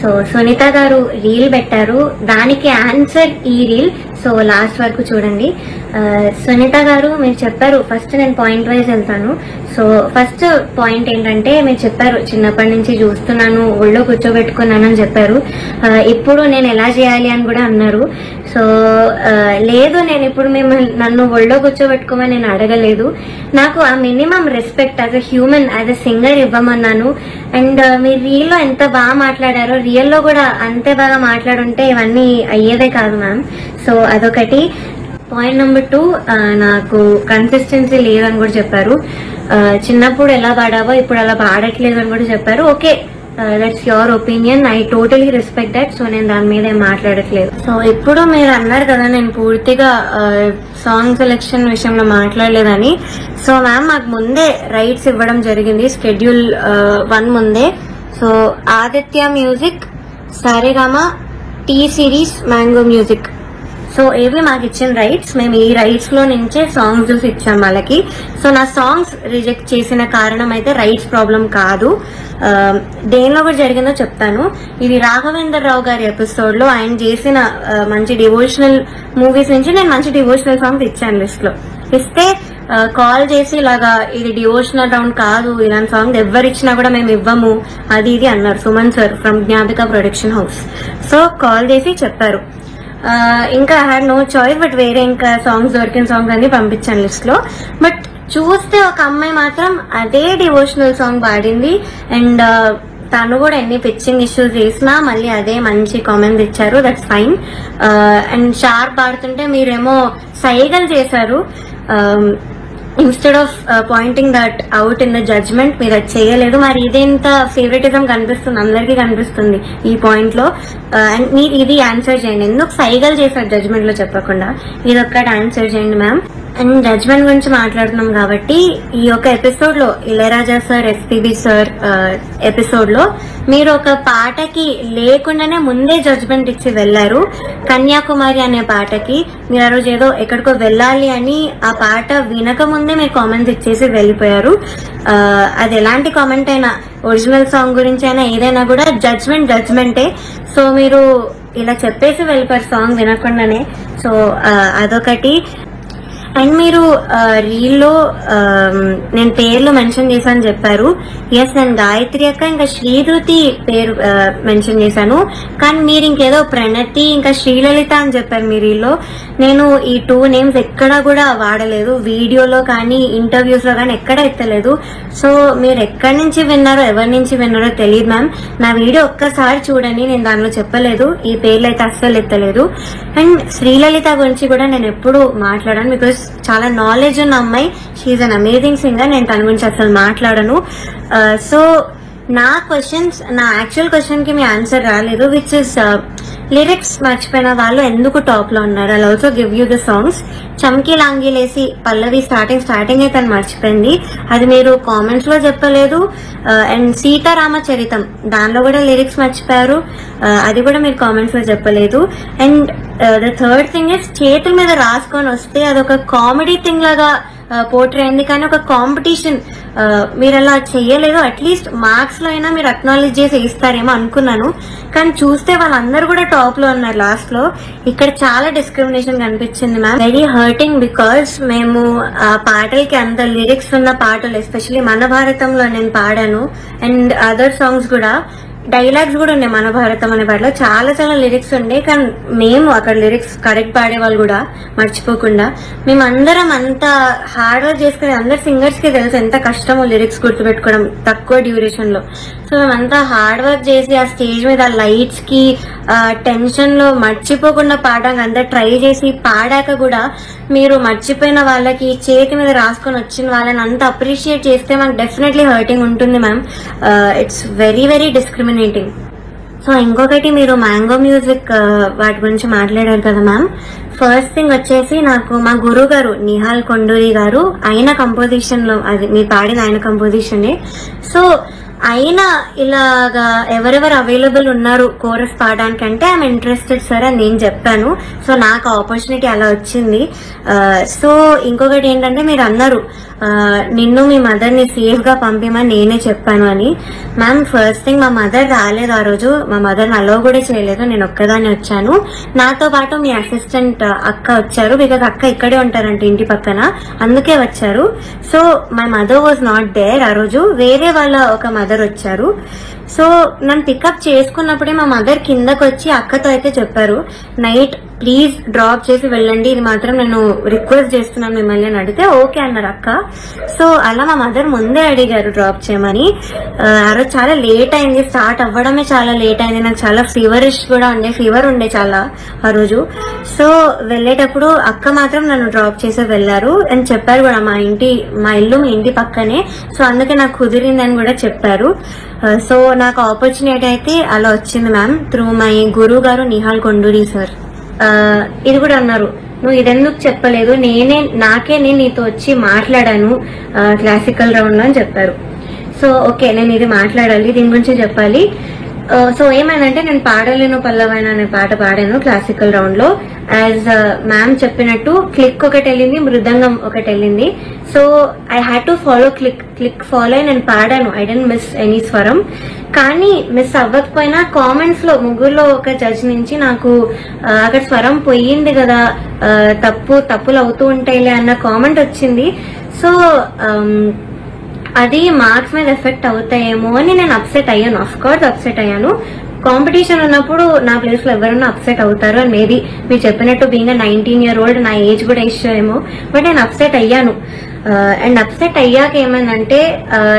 So Sunitha గారు reel పెట్టారు, దానికి ఆన్సర్ ఈ రీల్. సో లాస్ట్ వరకు చూడండి. సునీత గారు మీరు చెప్పారు, ఫస్ట్ నేను పాయింట్ వైజ్ వెళ్తాను. సో ఫస్ట్ పాయింట్ ఏంటంటే మీరు చెప్పారు చిన్నప్పటి నుంచి చూస్తున్నాను, ఒళ్ళో కూర్చోబెట్టుకున్నాను అని చెప్పారు. ఇప్పుడు నేను ఎలా చేయాలి అని కూడా అన్నారు. సో లేదు, నేను ఇప్పుడు నన్ను ఒళ్ళో కూర్చోబెట్టుకోమని నేను అడగలేదు. నాకు ఆ minimum respect as a human, as a singer ఇవ్వమన్నాను. అండ్ మీరు రీల్లో ఎంత బాగా మాట్లాడారో రియల్లో కూడా అంతే బాగా మాట్లాడుంటే ఇవన్నీ అయ్యేదే కాదు మ్యామ్. సో అదొకటి. పాయింట్ నెంబర్ 2, నాకు కన్సిస్టెన్సీ లేదని కూడా చెప్పారు. చిన్నప్పుడు ఎలా పాడావో ఇప్పుడు అలా పాడట్లేదు అని కూడా చెప్పారు. Okay, that's your opinion, I totally respect that. So నేను దాని మీద ఏం మాట్లాడట్లేదు. సో ఇప్పుడు మీరు అన్నారు కదా నేను పూర్తిగా సాంగ్ సెలెక్షన్ విషయంలో మాట్లాడలేదని. సో మ్యామ్ మాకు ముందే రైట్స్ ఇవ్వడం జరిగింది, స్కెడ్యూల్ 1 ముందే. So Aditya music, Saregama, T series, mango music, so ఇవి మాకు ఇచ్చిన రైట్స్. మేము ఈ రైట్స్ లో నుంచే సాంగ్స్ చూసి ఇచ్చాం వాళ్ళకి. సో నా సాంగ్స్ రిజెక్ట్ చేసిన కారణం అయితే రైట్స్ ప్రాబ్లం కాదు, దేనిలో కూడా జరిగిందో చెప్తాను. ఇది రాఘవేంద్ర రావు గారి ఎపిసోడ్ లో ఆయన చేసిన మంచి డివోషనల్ మూవీస్ నుంచి నేను మంచి డివోషనల్ సాంగ్స్ ఇచ్చాను లిస్ట్ లో. ఇస్తే కాల్ చేసి ఇలాగా ఇది డివోషనల్ రౌండ్ కాదు, ఇలాంటి సాంగ్ ఎవరిచ్చినా కూడా మేము ఇవ్వము అది ఇది అన్నారు Suman sir from Gnapika production house. So call చేసి చెప్పారు. ఇంకా I had no choice, but వేరే ఇంకా సాంగ్స్ దొరికిన సాంగ్స్ అన్ని పంపించాను లిస్ట్ లో. బట్ చూస్తే ఒక అమ్మాయి మాత్రం అదే డివోషనల్ సాంగ్ పాడింది. అండ్ తను కూడా ఎన్ని పిచ్చింగ్ ఇష్యూస్ చేసినా మళ్ళీ అదే మంచి కామెంట్స్ ఇచ్చారు, దట్స్ ఫైన్. అండ్ షార్ప్ పాడుతుంటే మీరేమో సైగలు చేశారు. Instead of pointing that out in the judgement మీరు అది చేయలేదు. మరి ఇదేంత ఫేవరెటిజం కనిపిస్తుంది, అందరికీ కనిపిస్తుంది ఈ పాయింట్ లో. అండ్ మీరు ఇది ఆన్సర్ చేయండి, ఎందుకు సైగలు చేశారు జడ్జ్మెంట్ లో చెప్పకుండా, ఇది ఒక్కటి ఆన్సర్ చేయండి మ్యామ్. అండ్ జడ్జ్మెంట్ గురించి మాట్లాడుతున్నాం కాబట్టి ఈ యొక్క ఎపిసోడ్ లో Ilaiyaraaja sir, SPB sir episode లో మీరు ఒక పాటకి లేకుండానే ముందే జడ్జ్మెంట్ ఇచ్చి వెళ్లారు. కన్యాకుమారి అనే పాటకి మీరు ఆ రోజు ఏదో ఎక్కడికో వెళ్ళాలి అని ఆ పాట వినక ముందే మీరు కామెంట్స్ ఇచ్చేసి వెళ్ళిపోయారు. అది ఎలాంటి కామెంట్ అయినా, ఒరిజినల్ సాంగ్ గురించి అయినా ఏదైనా కూడా జడ్జ్మెంటే. సో మీరు ఇలా చెప్పేసి వెళ్ళిపోయారు సాంగ్ వినకుండానే. సో అదొకటి. అండ్ మీరు రీల్లో నేను పేర్లు మెన్షన్ చేశాను చెప్పారు. ఎస్, నేను గాయత్రి అక్క ఇంకా శ్రీధృతి పేరు మెన్షన్ చేశాను. కానీ మీరు ఇంకేదో ప్రణతి ఇంకా శ్రీలలిత అని చెప్పారు మీ రీల్లో. నేను ఈ 2 నేమ్స్ ఎక్కడా కూడా వాడలేదు, వీడియోలో కానీ ఇంటర్వ్యూస్ లో కానీ ఎక్కడ ఎత్తలేదు. సో మీరు ఎక్కడి నుంచి విన్నారో ఎవరి నుంచి విన్నారో తెలియదు మ్యామ్. నా వీడియో ఒక్కసారి చూడండి, నేను దానిలో చెప్పలేదు, ఈ పేర్లు అయితే అస్సలు ఎత్తలేదు. అండ్ శ్రీలలిత గురించి కూడా నేను ఎప్పుడు మాట్లాడాను, బికాస్ చాలా నాలెడ్జ్ ఉన్న అమ్మాయి, షీఈ్ అన్ అమేజింగ్ సింగర్. నేను తన గురించి అసలు మాట్లాడను. సో నా క్వశ్చన్స్, నా యాక్చువల్ క్వశ్చన్ కి మీ ఆన్సర్ రాలేదు, విచ్ ఇస్ లిరిక్స్ మర్చిపోయిన వాళ్ళు ఎందుకు టాప్ లో ఉన్నారు. I also give you the songs. చమ్కీ లాంగీలేసి పల్లవి స్టార్టింగ్ అయితే తను మర్చిపోయింది, అది మీరు కామెంట్స్ లో చెప్పలేదు. అండ్ సీతారామచరితం దానిలో కూడా లిరిక్స్ మర్చిపోయారు, అది కూడా మీరు కామెంట్స్ లో చెప్పలేదు. And the third thing is చేతుల మీద రాసుకొని వస్తే అదొక కామెడీ థింగ్ లాగా పోర్ట్రే అయింది, కానీ ఒక కాంపిటీషన్ మీరు అలా చెయ్యలేదు. అట్లీస్ట్ మార్క్స్ లో అయినా మీరు అక్నాలెడ్జ్ చేసి ఇస్తారేమో అనుకున్నాను, కానీ చూస్తే వాళ్ళందరూ కూడా టాప్ లో ఉన్నారు లాస్ట్ లో. ఇక్కడ చాలా డిస్క్రిమినేషన్ కనిపించింది మ్యామ్, వెరీ హర్టింగ్. బికాస్ మేము ఆ పాటలకి అంత లిరిక్స్ ఉన్న పాటలు, ఎస్పెషల్లీ మన భారతంలో నేను పాడాను, అండ్ అదర్ సాంగ్స్ కూడా డైలాగ్స్ కూడా ఉన్నాయి. మన భారతం అనే పాటలో చాలా చాలా లిరిక్స్ ఉండే, కానీ మేము అక్కడ లిరిక్స్ కరెక్ట్ పాడే వాళ్ళు కూడా మర్చిపోకుండా, మేమందరం అంత హార్డ్ వర్క్ చేసుకుని, అందరు సింగర్స్ కి తెలుసు ఎంత కష్టమో లిరిక్స్ గుర్తుపెట్టుకోవడం తక్కువ డ్యూరేషన్ లో. సో మేమంతా హార్డ్ వర్క్ చేసి ఆ స్టేజ్ మీద లైట్స్ కి టెన్షన్ లో మర్చిపోకుండా పాడడానికి అంతా ట్రై చేసి పాడాక కూడా మీరు మర్చిపోయిన వాళ్ళకి, చేతి మీద రాసుకొని వచ్చిన వాళ్ళని అంత అప్రిషియేట్ చేస్తే మాకు డెఫినెట్లీ హర్టింగ్ ఉంటుంది ma'am. It's very very discriminating. So ఇంకొకటి, మీరు మ్యాంగో మ్యూజిక్ వాటి గురించి మాట్లాడారు కదా మ్యామ్. ఫస్ట్ థింగ్ వచ్చేసి నాకు మా గురువు గారు నిహాల్ కొండూరి గారు ఆయన కంపోజిషన్ లో, అది మీరు పాడిన ఆయన కంపోజిషనే. సో అయినా ఇలాగా ఎవరెవరు అవైలబుల్ ఉన్నారు కోరస్ పాడడానికి అంటే ఐఎమ్ ఇంట్రెస్టెడ్ సార్ అని నేను చెప్పాను. సో నాకు ఆపర్చునిటీ అలా వచ్చింది. సో ఇంకొకటి ఏంటంటే మీరు అన్నారు నిన్ను మీ మదర్ని సేఫ్ గా పంపిమని నేనే చెప్పాను అని. మ్యామ్ ఫస్ట్ థింగ్ మా మదర్ రాలేదు ఆ రోజు, మా మదర్ని అలో కూడా చేయలేదు, నేను ఒక్కదాన్ని వచ్చాను. నాతో పాటు మీ అసిస్టెంట్ అక్క వచ్చారు, బికాజ్ అక్క ఇక్కడే ఉంటారంట ఇంటి పక్కన, అందుకే వచ్చారు. So my mother was not there ఆ రోజు, వేరే వాళ్ళ ఒక మదర్ వచ్చారు. సో నన్ను పికప్ చేసుకున్నప్పుడే మా మదర్ కిందకు వచ్చి అక్కతో అయితే చెప్పారు, నైట్ ప్లీజ్ డ్రాప్ చేసి వెళ్ళండి, ఇది మాత్రం నేను రిక్వెస్ట్ చేస్తున్నాను మిమ్మల్ని అని అడిగితే ఓకే అన్నారు అక్క. సో అలా మా మదర్ ముందే అడిగారు డ్రాప్ చేయమని. ఆ రోజు చాలా లేట్ అయింది, స్టార్ట్ అవ్వడమే చాలా లేట్ అయింది, నాకు చాలా ఫీవరిష్ కూడా ఉండే, ఫీవర్ ఉండే చాలా ఆ రోజు. సో వెళ్ళేటప్పుడు అక్క మాత్రం నన్ను డ్రాప్ చేసి వెళ్ళారు అని చెప్పారు కూడా, మా ఇల్లు మీ ఇంటి పక్కనే, సో అందుకే నాకు కుదిరిందని కూడా చెప్పారు. సో నాకు ఆపర్చునిటీ అయితే అలా వచ్చింది మ్యామ్, త్రూ మై గురువు గారు నిహాల్ కొండూరి సార్. ఇది కూడా అన్నారు, నువ్వు ఇదెందుకు చెప్పలేదు, నాకే నీతో వచ్చి మాట్లాడాను క్లాసికల్ రౌండ్ లో అని చెప్పారు. సో ఓకే నేను ఇది మాట్లాడాలి, దీని గురించి చెప్పాలి. సో ఏమైందంటే నేను పాడలేను పల్లవైన అనే పాట పాడాను క్లాసికల్ రౌండ్ లో. యాజ్ మ్యామ్ చెప్పినట్టు క్లిక్ ఒకటి వెళ్ళింది, మృదంగం ఒకటి వెళ్ళింది. So I had to follow click follow అయి నేను పాడాను, ఐ డెంట్ మిస్ ఎనీ స్వరం. కానీ మిస్ అవ్వకపోయినా కామెంట్స్ లో ముగ్గురులో ఒక జడ్జ్ నుంచి నాకు అక్కడ స్వరం పోయింది కదా, తప్పులు అవుతూ ఉంటాయిలే అన్న కామెంట్ వచ్చింది. సో అది మార్క్స్ మీద ఎఫెక్ట్ అవుతాయేమో అని నేను అప్సెట్ అయ్యాను. ఆఫ్ కోర్స్ అప్సెట్ అయ్యాను, కాంపిటీషన్ ఉన్నప్పుడు నా ప్లేస్ లో ఎవరైనా అప్సెట్ అవుతారు అని మేబీ మీరు చెప్పినట్టు బీయింగ్ 19 year old నా ఏజ్ కూడా ఇష్యూ ఏమో, బట్ నేను అప్సెట్ అయ్యాను. అండ్ అప్సెట్ అయ్యాక ఏమైందంటే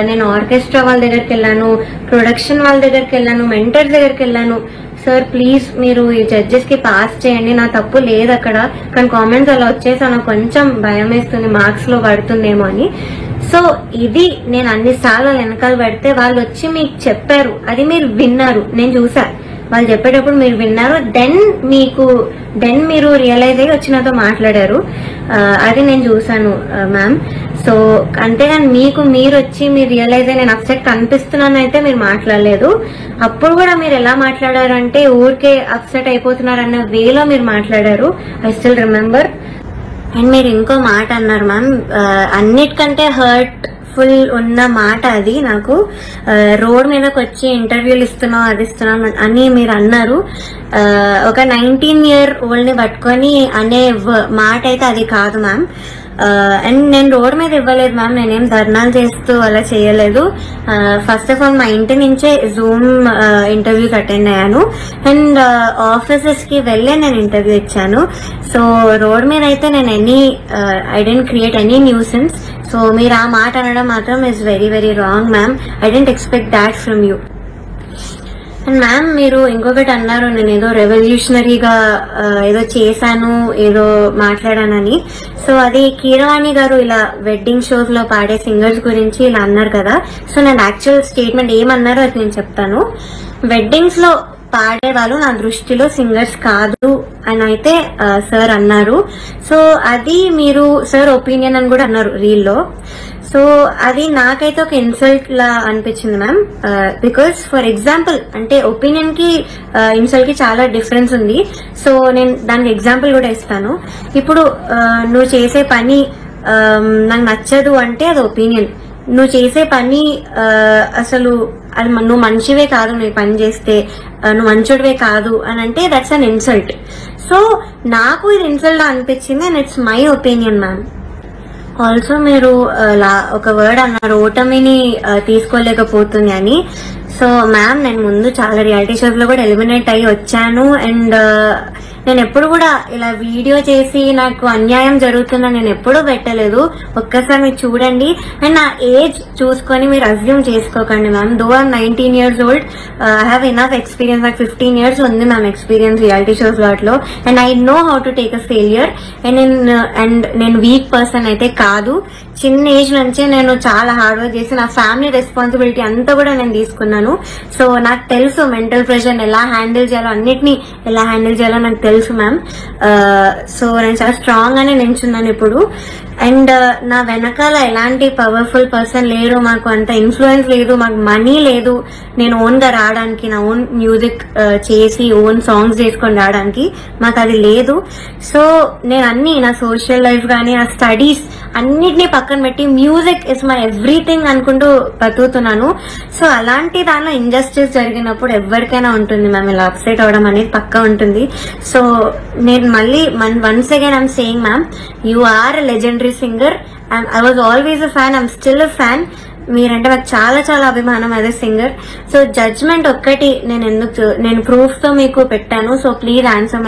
నేను ఆర్కెస్ట్రా వాళ్ళ దగ్గరికి వెళ్ళాను, ప్రొడక్షన్ వాళ్ళ దగ్గరికి వెళ్ళాను, మెంటర్స్ దగ్గరికి వెళ్ళాను. సార్ ప్లీజ్ మీరు ఈ జడ్జెస్ కి పాస్ చేయండి, నా తప్పు లేదు అక్కడ, కానీ కామెంట్స్ అలా వచ్చేసి నాకు కొంచెం భయం వేస్తుంది మార్క్స్ లో పడుతుందేమో అని. సో ఇది నేను అన్నిసార్లు వెనకాల పెడితే వాళ్ళు వచ్చి మీకు చెప్పారు, అది మీరు విన్నారు, నేను చూసా వాళ్ళు చెప్పేటప్పుడు మీరు విన్నారు, దెన్ మీరు రియలైజ్ అయ్యి వచ్చి నాతో మాట్లాడారు, అది నేను చూసాను మ్యామ్. సో అంతేగాని మీరు వచ్చి మీరు రియలైజ్ అయ్యి నేను అప్సెట్ కనిపిస్తున్నాను అయితే మీరు మాట్లాడలేదు. అప్పుడు కూడా మీరు ఎలా మాట్లాడారు అంటే ఊరికే అప్సెట్ అయిపోతున్నారు అన్న వేలో మీరు మాట్లాడారు, ఐ స్టిల్ రిమెంబర్. అండ్ మీరు ఇంకో మాట అన్నారు మ్యామ్, అన్నిటికంటే హర్ట్ఫుల్ ఉన్న మాట అది నాకు, రోడ్ మీదకి వచ్చి ఇంటర్వ్యూలు ఇస్తున్నాం అది ఇస్తున్నాం అని మీరు అన్నారు. ఒక 19 year old ని పట్టుకొని అనే మాట అయితే అది కాదు మ్యామ్. అండ్ నేను రోడ్ మీద ఇవ్వలేదు మ్యామ్, నేనేం ధర్నాలు చేస్తూ అలా చేయలేదు. ఫస్ట్ ఆఫ్ ఆల్ మా ఇంటి నుంచే జూమ్ ఇంటర్వ్యూస్ అటెండ్ అయ్యాను, అండ్ ఆఫీసెస్ కి వెళ్ళే నేను ఇంటర్వ్యూ ఇచ్చాను. సో రోడ్ మీద అయితే నేను I didn't create any nuisance. So మీరు ఆ మాట అనడం మాత్రం is very very wrong ma'am, I didn't expect that from you. And ma'am మీరు ఇంకొకటి అన్నారు, నేను ఏదో రెవల్యూషనరీగా ఏదో చేశాను, ఏదో మాట్లాడానని. సో అది కీరవాణి గారు ఇలా వెడ్డింగ్ షోస్ లో పాడే సింగర్స్ గురించి ఇలా అన్నారు కదా. సో నేను యాక్చువల్ స్టేట్మెంట్ ఏమన్నారో అది నేను చెప్తాను. వెడ్డింగ్స్ లో పాడే వాళ్ళు నా దృష్టిలో సింగర్స్ కాదు అని అయితే సార్ అన్నారు. సో అది మీరు సార్ ఒపీనియన్ అని కూడా అన్నారు రీల్లో. సో అది నాకైతే ఒక ఇన్సల్ట్ లా అనిపించింది మ్యామ్, బికాస్ ఫర్ ఎగ్జాంపుల్ అంటే ఒపీనియన్ కి ఇన్సల్ట్ కి చాలా డిఫరెన్స్ ఉంది. సో నేను దానికి ఎగ్జాంపుల్ కూడా ఇస్తాను. ఇప్పుడు నువ్వు చేసే పని నాకు నచ్చదు అంటే అది ఒపీనియన్, నువ్వు చేసే పని అసలు అది నువ్వు మంచివే కాదు, నువ్వు పని చేస్తే నువ్వు మంచోడివే కాదు అని అంటే దట్స్ అన్ ఇన్సల్ట్. సో నాకు ఇది ఇన్సల్ట్ అనిపించింది and it's my opinion ma'am. Also మీరు ఒక వర్డ్ అన్నారు, ఓటమిని తీసుకోలేకపోతుంది అని. సో మ్యామ్ నేను ముందు చాలా రియాలిటీ షోస్ లో కూడా ఎలిమినేట్ అయ్యి వచ్చాను, అండ్ నేను ఎప్పుడు కూడా ఇలా వీడియో చేసి నాకు అన్యాయం జరుగుతుందని నేను ఎప్పుడూ పెట్టలేదు. ఒక్కసారి మీరు చూడండి, అండ్ నా ఏజ్ చూసుకొని మీరు అజ్యూమ్ చేసుకోకండి ma'am. Though I'm 19 years old, I have enough experience. నాకు 15 years ఉంది మ్యామ్ ఎక్స్పీరియన్స్ రియాలిటీ షోస్ వాటిలో, and I know how to take a failure. And నేను వీక్ పర్సన్ అయితే కాదు. చిన్న ఏజ్ నుంచే నేను చాలా హార్డ్ వర్క్ చేసి నా ఫ్యామిలీ రెస్పాన్సిబిలిటీ అంతా కూడా నేను తీసుకున్నాను. సో నాకు తెలుసు మెంటల్ ప్రెషర్ ఎలా హ్యాండిల్ చేయాలో, అన్నిటినీ ఎలా హ్యాండిల్ చేయాలో నాకు తెలుసు మ్యామ్. సో నేను చాలా స్ట్రాంగ్ గానే నించున్నాను ఇప్పుడు. అండ్ నా వెనకాల ఎలాంటి పవర్ఫుల్ పర్సన్ లేరు, మాకు అంత ఇన్ఫ్లుయెన్స్ లేదు, మాకు మనీ లేదు నేను ఓన్ గా రావడానికి, నా ఓన్ మ్యూజిక్ చేసి ఓన్ సాంగ్స్ చేసుకొని రావడానికి మాకు అది లేదు. సో నేను అన్ని నా సోషల్ లైఫ్ కానీ నా స్టడీస్ అన్నిటినీ పక్కన పెట్టి మ్యూజిక్ ఇస్ మై ఎవ్రీథింగ్ అనుకుంటూ బతుకుతున్నాను. సో అలాంటి దానిలో ఇంజస్టిస్ జరిగినప్పుడు ఎవరికైనా ఉంటుంది మ్యామ్, ఇలా అప్సెట్ అవడం అనేది పక్కా ఉంటుంది. సో నేను మళ్ళీ once again I'm saying ma'am, you are a legendary singer. I was always a fan, I'm still a fan. మీరంటే నాకు చాలా చాలా అభిమానం as a singer. So judgement ఒక్కటి నేను ప్రూఫ్ తో మీకు పెట్టాను. So please answer my